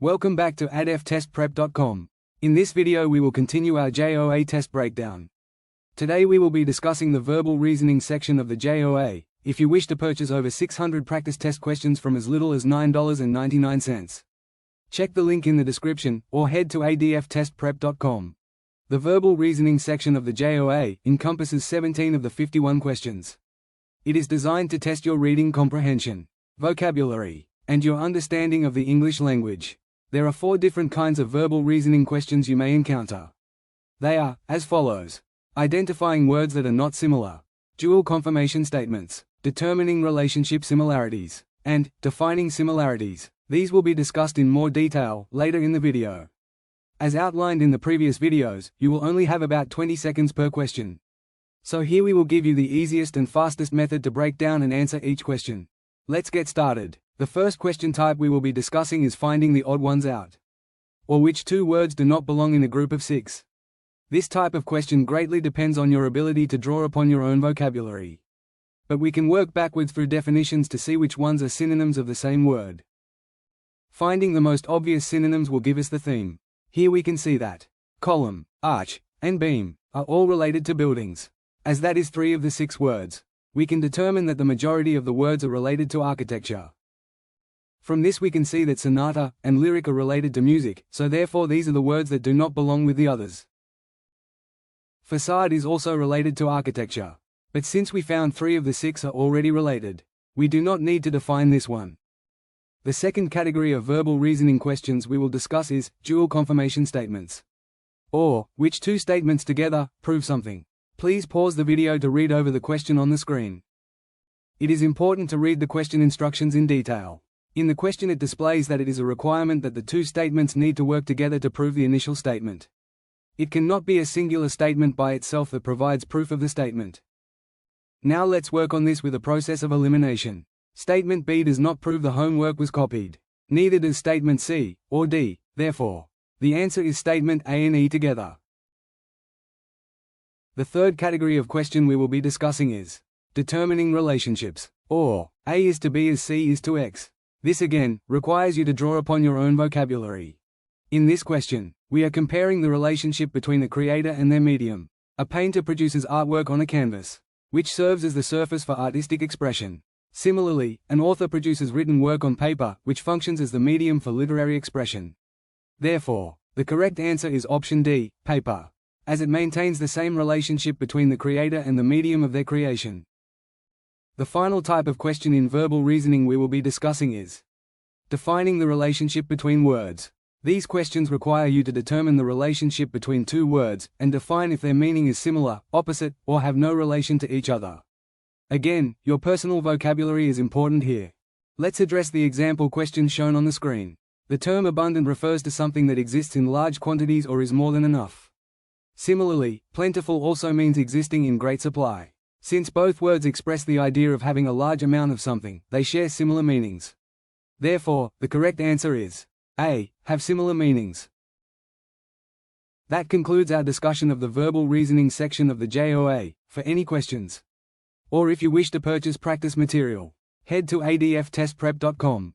Welcome back to ADFtestprep.com. In this video we will continue our JOA test breakdown. Today we will be discussing the verbal reasoning section of the JOA. If you wish to purchase over 600 practice test questions from as little as $9.99. Check the link in the description, or head to ADFtestprep.com. The verbal reasoning section of the JOA encompasses 17 of the 51 questions. It is designed to test your reading comprehension, vocabulary, and your understanding of the English language. There are 4 different kinds of verbal reasoning questions you may encounter. They are, as follows: identifying words that are not similar, dual confirmation statements, determining relationship similarities, and defining similarities. These will be discussed in more detail later in the video. As outlined in the previous videos, you will only have about 20 seconds per question. So here we will give you the easiest and fastest method to break down and answer each question. Let's get started. The first question type we will be discussing is finding the odd ones out, or which 2 words do not belong in a group of 6. This type of question greatly depends on your ability to draw upon your own vocabulary. But we can work backwards through definitions to see which ones are synonyms of the same word. Finding the most obvious synonyms will give us the theme. Here we can see that column, arch, and beam are all related to buildings. As that is 3 of the 6 words, we can determine that the majority of the words are related to architecture. From this we can see that sonata and lyric are related to music, so therefore these are the words that do not belong with the others. Facade is also related to architecture. But since we found 3 of the 6 are already related, we do not need to define this one. The second category of verbal reasoning questions we will discuss is dual confirmation statements, or which 2 statements together prove something. Please pause the video to read over the question on the screen. It is important to read the question instructions in detail. In the question it displays that it is a requirement that the 2 statements need to work together to prove the initial statement. It cannot be a singular statement by itself that provides proof of the statement. Now let's work on this with a process of elimination. Statement B does not prove the homework was copied. Neither does statement C, or D, therefore, the answer is statement A and E together. The third category of question we will be discussing is determining relationships, or A is to B as C is to X. This again requires you to draw upon your own vocabulary. In this question, we are comparing the relationship between the creator and their medium. A painter produces artwork on a canvas, which serves as the surface for artistic expression. Similarly, an author produces written work on paper, which functions as the medium for literary expression. Therefore, the correct answer is option D, paper, as it maintains the same relationship between the creator and the medium of their creation. The final type of question in verbal reasoning we will be discussing is defining the relationship between words. These questions require you to determine the relationship between 2 words, and define if their meaning is similar, opposite, or have no relation to each other. Again, your personal vocabulary is important here. Let's address the example question shown on the screen. The term abundant refers to something that exists in large quantities or is more than enough. Similarly, plentiful also means existing in great supply. Since both words express the idea of having a large amount of something, they share similar meanings. Therefore, the correct answer is A, have similar meanings. That concludes our discussion of the verbal reasoning section of the JOA. For any questions, or if you wish to purchase practice material, head to ADFtestprep.com.